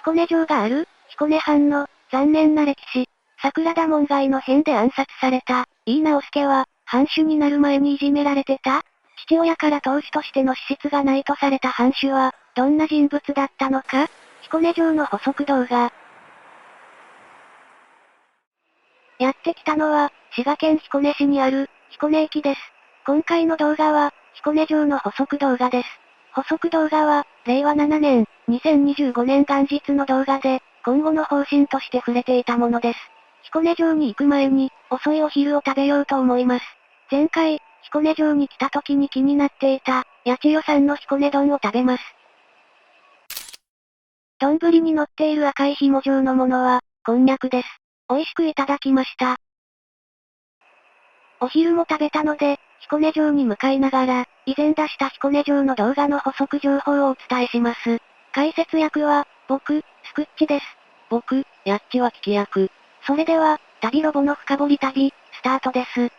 彦根城がある、彦根藩の、残念な歴史。桜田門外の変で暗殺された、井伊直弼は、藩主になる前にいじめられてた？父親から当主としての資質がないとされた藩主は、どんな人物だったのか？彦根城の補足動画。やってきたのは、滋賀県彦根市にある、彦根駅です。今回の動画は、彦根城の補足動画です。補足動画は、令和7年、2025年元日の動画で、今後の方針として触れていたものです。彦根城に行く前に、遅いお昼を食べようと思います。前回、彦根城に来た時に気になっていた、八千代さんの彦根丼を食べます。丼に乗っている赤い紐状のものは、こんにゃくです。美味しくいただきました。お昼も食べたので、彦根城に向かいながら、以前出した彦根城の動画の補足情報をお伝えします。解説役は、僕、スクッチです。僕、やっちは聞き役。それでは、旅ロボの深掘り旅、スタートです。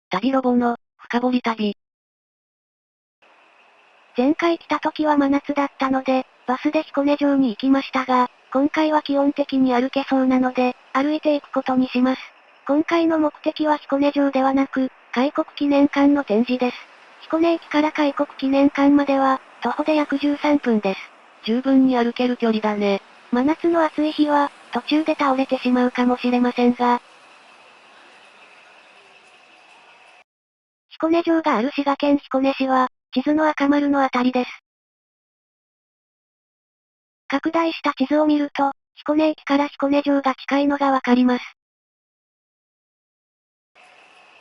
旅ロボの、深掘り旅。前回来た時は真夏だったので、バスで彦根城に行きましたが、今回は基本的に歩けそうなので、歩いていくことにします。今回の目的は彦根城ではなく、開国記念館の展示です。彦根駅から開国記念館までは、徒歩で約13分です。十分に歩ける距離だね。真夏の暑い日は、途中で倒れてしまうかもしれませんが。彦根城がある滋賀県彦根市は、地図の赤丸のあたりです。拡大した地図を見ると、彦根駅から彦根城が近いのがわかります。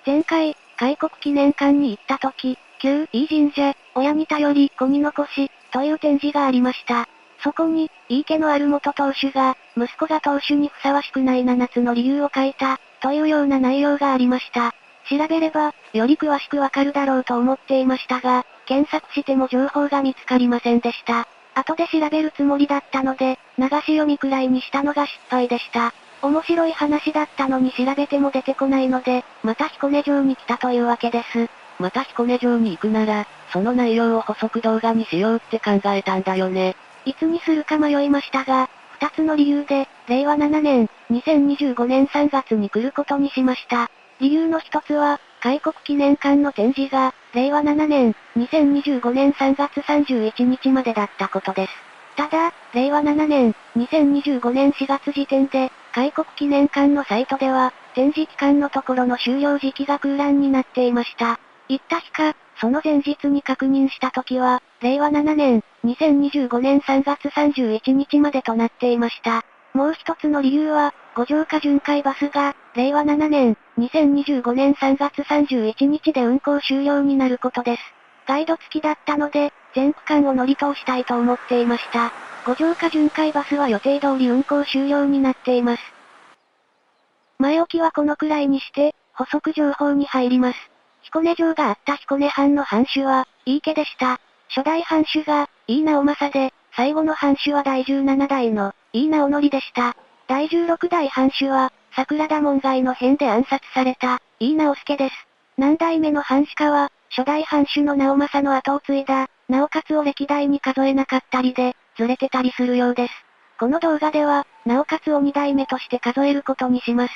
前回、開国記念館に行った時、旧井伊神社、親に頼り子に残し、という展示がありました。そこに、井伊家のある元当主が、息子が当主にふさわしくない7つの理由を書いた、というような内容がありました。調べれば、より詳しくわかるだろうと思っていましたが、検索しても情報が見つかりませんでした。後で調べるつもりだったので、流し読みくらいにしたのが失敗でした。面白い話だったのに調べても出てこないので、また彦根城に来たというわけです。また彦根城に行くなら、その内容を補足動画にしようって考えたんだよね。いつにするか迷いましたが、2つの理由で、令和7年、2025年3月に来ることにしました。理由の一つは、開国記念館の展示が、令和7年、2025年3月31日までだったことです。ただ、令和7年、2025年4月時点で、開国記念館のサイトでは、展示期間のところの終了時期が空欄になっていました。行った日か、その前日に確認した時は、令和7年、2025年3月31日までとなっていました。もう一つの理由は、五条加巡回バスが、令和7年、2025年3月31日で運行終了になることです。ガイド付きだったので、全区間を乗り通したいと思っていました。五条加巡回バスは予定通り運行終了になっています。前置きはこのくらいにして、補足情報に入ります。彦根城があった彦根藩の藩主は、井伊家でした。初代藩主が、井伊直政で、最後の藩主は第17代の、井伊直則でした。第16代藩主は、桜田門外の変で暗殺された、井伊直弼です。何代目の藩主かは、初代藩主の直政の後を継いだ、なおかつを歴代に数えなかったりで、ずれてたりするようです。この動画では、なおかつを2代目として数えることにします。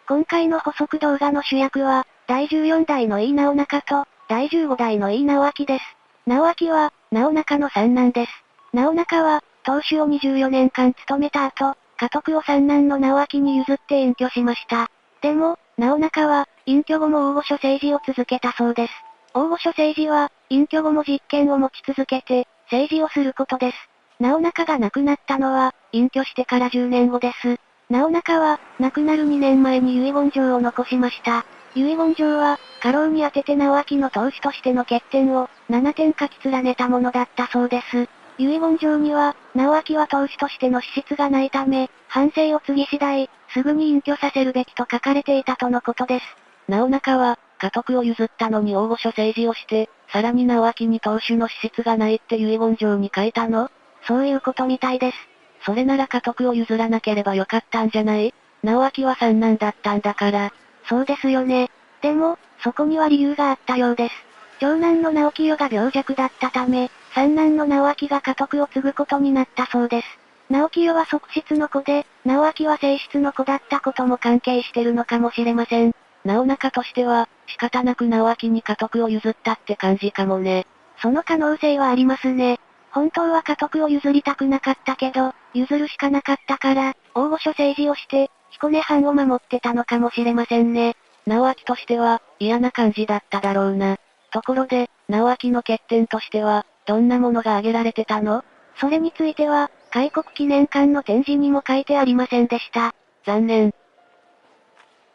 今回の補足動画の主役は、第14代の井伊直中と、第15代の井伊直明です。直明は、直中の三男です。直中は、当主を24年間務めた後、家督を三男の直明に譲って隠居しました。でも、直中は、隠居後も大御所政治を続けたそうです。大御所政治は、隠居後も実権を持ち続けて、政治をすることです。直中が亡くなったのは、隠居してから10年後です。直中は、亡くなる2年前に遺言状を残しました。遺言状は、家老に宛てて直明の当主としての欠点を、7点書き連ねたものだったそうです。遺言状には、直明は当主としての資質がないため、藩政を継ぎ次第、すぐに隠居させるべきと書かれていたとのことです。直中は、家督を譲ったのに大御所政治をして、さらに直明に当主の資質がないって遺言状に書いたの？そういうことみたいです。それなら家督を譲らなければよかったんじゃない？直明は三男だったんだから。そうですよね。でも、そこには理由があったようです。長男の直清が病弱だったため、三男の直明が家督を継ぐことになったそうです。直清は側室の子で、直明は正室の子だったことも関係してるのかもしれません。直中としては、仕方なく直明に家督を譲ったって感じかもね。その可能性はありますね。本当は家督を譲りたくなかったけど、譲るしかなかったから、大御所政治をして、彦根藩を守ってたのかもしれませんね。直明としては、嫌な感じだっただろうな。ところで、直明の欠点としては、どんなものが挙げられてたの？それについては、開国記念館の展示にも書いてありませんでした。残念。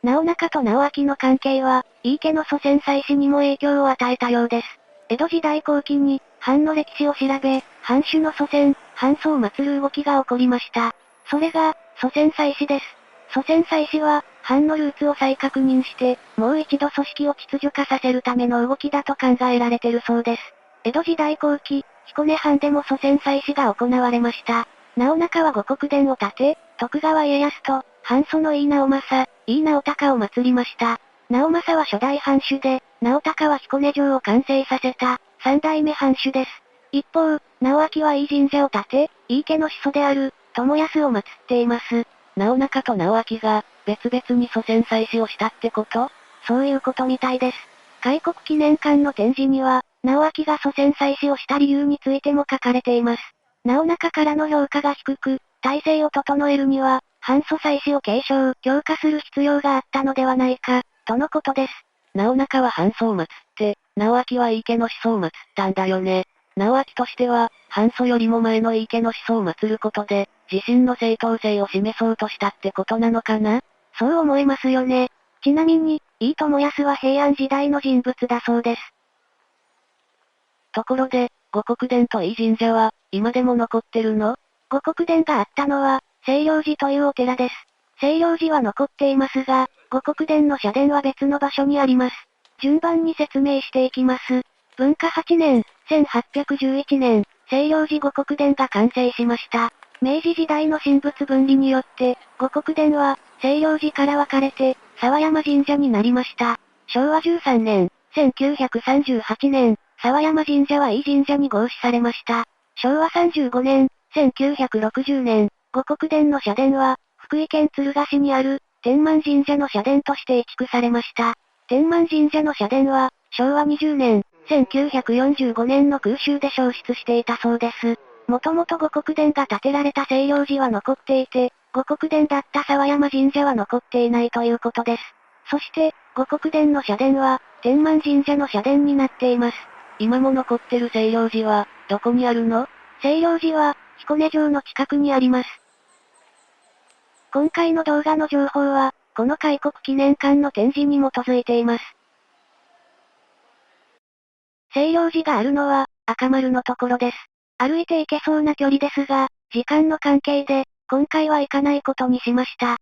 直中と直明の関係は、井伊家の祖先祭祀にも影響を与えたようです。江戸時代後期に、藩の歴史を調べ、藩主の祖先、藩祖を祀る動きが起こりました。それが、祖先祭祀です。祖先祭祀は、藩のルーツを再確認して、もう一度組織を秩序化させるための動きだと考えられてるそうです。江戸時代後期、彦根藩でも祖先祭祀が行われました。直中は五国殿を建て、徳川家康と、藩祖の井伊直政、井伊直孝を祀りました。直政は初代藩主で、直孝は彦根城を完成させた、三代目藩主です。一方、直明は井伊神社を建て、井伊家の始祖である、友康を祀っています。直中と直明が、別々に祖先祭祀をしたってこと？そういうことみたいです。開国記念館の展示には、直明が祖先祭祀をした理由についても書かれています。直中からの評価が低く、体制を整えるには、藩祖祭祀を継承、強化する必要があったのではないか、とのことです。直中は藩祖を祀って、直明は井伊家の始祖を祀ったんだよね。直明としては、藩祖よりも前の井伊家の始祖を祀ることで、自身の正当性を示そうとしたってことなのかな？そう思えますよね。ちなみに、井伊友康は平安時代の人物だそうです。ところで、五国殿と井伊神社は、今でも残ってるの？五国殿があったのは、清涼寺というお寺です。清涼寺は残っていますが、五国殿の社殿は別の場所にあります。順番に説明していきます。文化8年、1811年、清涼寺五国殿が完成しました。明治時代の神仏分離によって、五国殿は、清涼寺から分かれて、沢山神社になりました。昭和13年、1938年、沢山神社は井伊神社に合祀されました。昭和35年、1960年、五国殿の社殿は、福井県敦賀市にある、天満神社の社殿として移築されました。天満神社の社殿は、昭和20年、1945年の空襲で消失していたそうです。もともと五国殿が建てられた清涼寺は残っていて、五国殿だった沢山神社は残っていないということです。そして、五国殿の社殿は、天満神社の社殿になっています。今も残ってる清涼寺は、どこにあるの？清涼寺は、彦根城の近くにあります。今回の動画の情報は、この開国記念館の展示に基づいています。清涼寺があるのは、赤丸のところです。歩いて行けそうな距離ですが、時間の関係で、今回は行かないことにしました。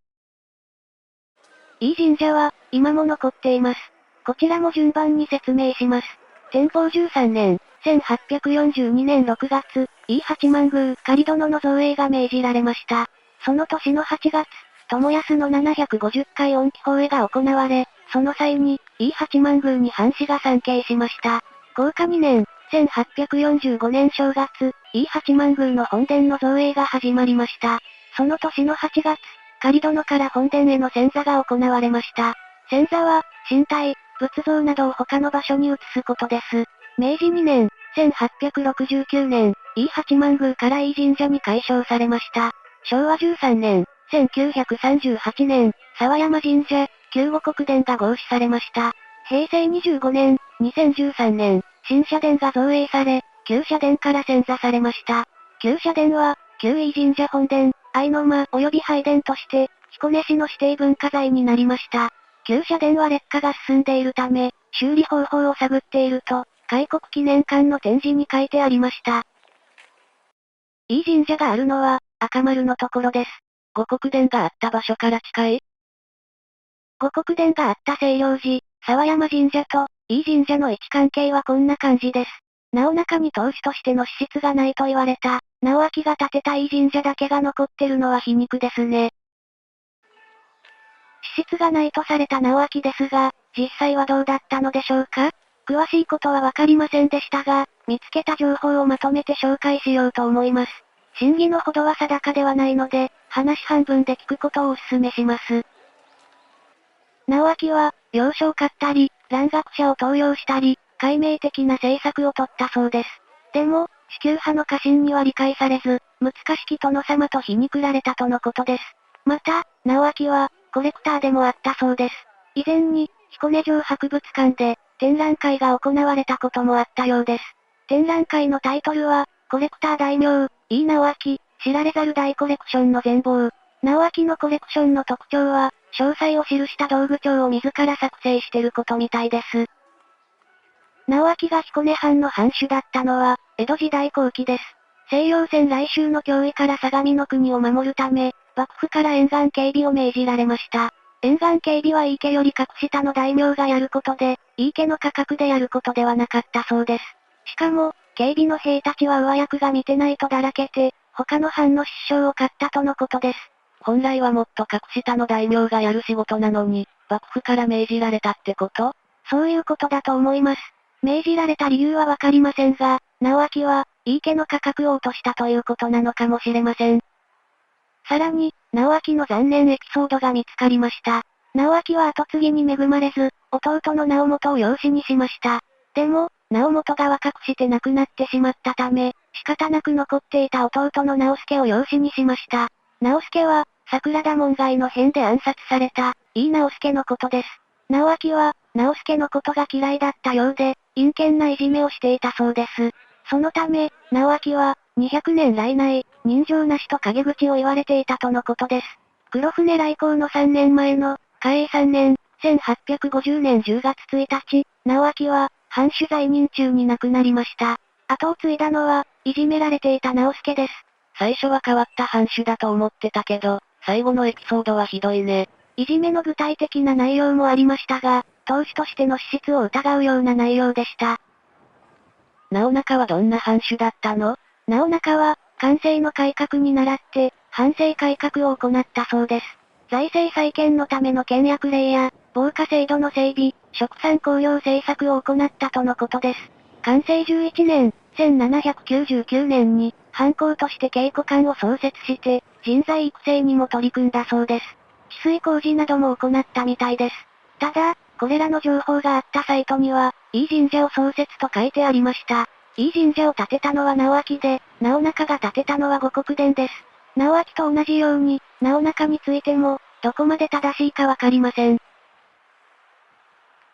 井伊神社は、今も残っています。こちらも順番に説明します。天保13年、1842年6月、井伊八幡宮仮殿の造営が命じられました。その年の8月、友康の750回恩紀法会が行われ、その際に、井伊八幡宮に藩士が参詣しました。弘化2年、1845年正月、井伊八幡宮の本殿の造営が始まりました。その年の8月、仮殿から本殿への遷座が行われました。遷座は、神体、仏像などを他の場所に移すことです。明治2年、1869年、井伊八幡宮から井伊神社に改称されました。昭和13年、1938年、沢山神社、旧五国殿が合祀されました。平成25年、2013年、新社殿が造営され、旧社殿から遷座されました。旧社殿は、旧井伊神社本殿、相の間及び拝殿として、彦根市の指定文化財になりました。旧社殿は劣化が進んでいるため、修理方法を探っていると、開国記念館の展示に書いてありました。井伊神社があるのは、赤丸のところです。五国殿があった場所から近い？五国殿があった清涼寺、沢山神社と、井伊神社の位置関係はこんな感じです。直中に当主としての資質がないと言われた、直明が建てた井伊神社だけが残ってるのは皮肉ですね。資質がないとされた直明ですが、実際はどうだったのでしょうか？詳しいことはわかりませんでしたが、見つけた情報をまとめて紹介しようと思います。真偽のほどは定かではないので、話半分で聞くことをお勧めします。直明は、洋書を買ったり、蘭学者を登用したり、解明的な政策を取ったそうです。でも、支給派の家臣には理解されず、難しき殿様と皮肉られたとのことです。また、直明は、コレクターでもあったそうです。以前に、彦根城博物館で、展覧会が行われたこともあったようです。展覧会のタイトルは、コレクター大名、井伊直明、知られざる大コレクションの全貌。直明のコレクションの特徴は、詳細を記した道具帳を自ら作成してることみたいです。直明が彦根藩の藩主だったのは、江戸時代後期です。西洋船来襲の脅威から相模の国を守るため、幕府から沿岸警備を命じられました。沿岸警備は井伊家より格下の大名がやることで、井伊家の価格でやることではなかったそうです。しかも、警備の兵たちは上役が見てないとだらけて、他の藩の失笑を買ったとのことです。本来はもっと格下の大名がやる仕事なのに、幕府から命じられたってこと？そういうことだと思います。命じられた理由はわかりませんが、直明は、井伊家の価格を落としたということなのかもしれません。さらに、直明の残念エピソードが見つかりました。直明は後継ぎに恵まれず、弟の直元を養子にしました。でも、直元が若くして亡くなってしまったため、仕方なく残っていた弟の直助を養子にしました。直助は、桜田門外の変で暗殺された、井伊直助のことです。直明は、直助のことが嫌いだったようで、陰険ないじめをしていたそうです。そのため、直明は、200年来ない、人情なしと陰口を言われていたとのことです。黒船来航の3年前の、嘉永3年、1850年10月1日、直明は、藩主在任中に亡くなりました。後を継いだのは、いじめられていた直助です。最初は変わった藩主だと思ってたけど、最後のエピソードはひどいね。いじめの具体的な内容もありましたが、当主としての資質を疑うような内容でした。直中はどんな藩主だったの？直中は、官政の改革に倣って、藩政改革を行ったそうです。財政再建のための倹約令や、防火制度の整備、殖産興業政策を行ったとのことです。官政11年、1799年に、藩校として稽古館を創設して、人材育成にも取り組んだそうです。治水工事なども行ったみたいです。ただ、これらの情報があったサイトには、いい神社を創設と書いてありました。いい神社を建てたのは直明で、直中が建てたのは五穀殿です。直明と同じように、直中についても、どこまで正しいかわかりません。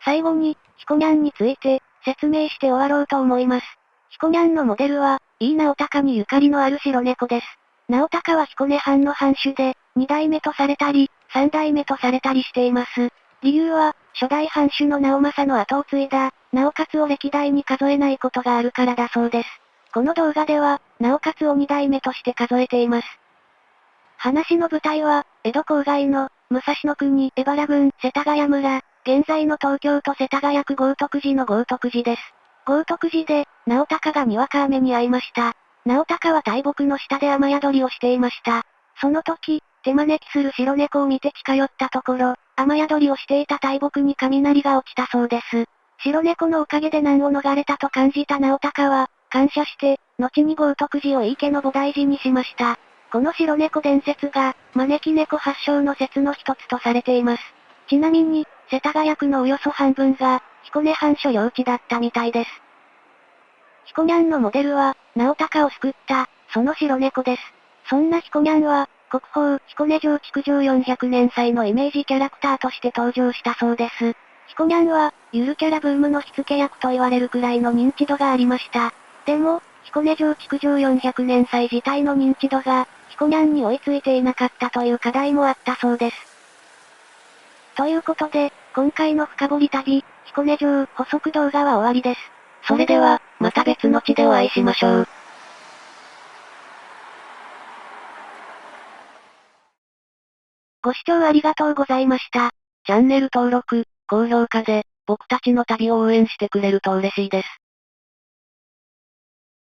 最後に、彦ニャンについて、説明して終わろうと思います。彦ニャンのモデルは、井伊直孝にゆかりのある白猫です。直孝は彦根藩の藩主で、2代目とされたり、3代目とされたりしています。理由は、初代藩主の直政の後を継いだ、直勝を歴代に数えないことがあるからだそうです。この動画では、直勝を2代目として数えています。話の舞台は、江戸郊外の、武蔵野国、江原郡、世田谷村、現在の東京都世田谷区豪徳寺の豪徳寺です。豪徳寺で、直孝がにわか雨に遭いました。直孝は大木の下で雨宿りをしていました。その時、手招きする白猫を見て近寄ったところ、雨宿りをしていた大木に雷が落ちたそうです。白猫のおかげで難を逃れたと感じた直孝は、感謝して、後に豪徳寺を井伊家の菩提寺にしました。この白猫伝説が、招き猫発祥の説の一つとされています。ちなみに、世田谷区のおよそ半分が、彦根藩所領地だったみたいです。彦ニャンのモデルは、直孝を救った、その白猫です。そんな彦ニャンは、国宝、彦根城築城400年祭のイメージキャラクターとして登場したそうです。彦ニャンは、ゆるキャラブームの火付け役と言われるくらいの認知度がありました。でも、彦根城築城400年祭自体の認知度が、彦ニャンに追いついていなかったという課題もあったそうです。ということで、今回の深掘り旅、彦根城補足動画は終わりです。それでは、また別の地でお会いしましょう。ご視聴ありがとうございました。チャンネル登録、高評価で、僕たちの旅を応援してくれると嬉しいです。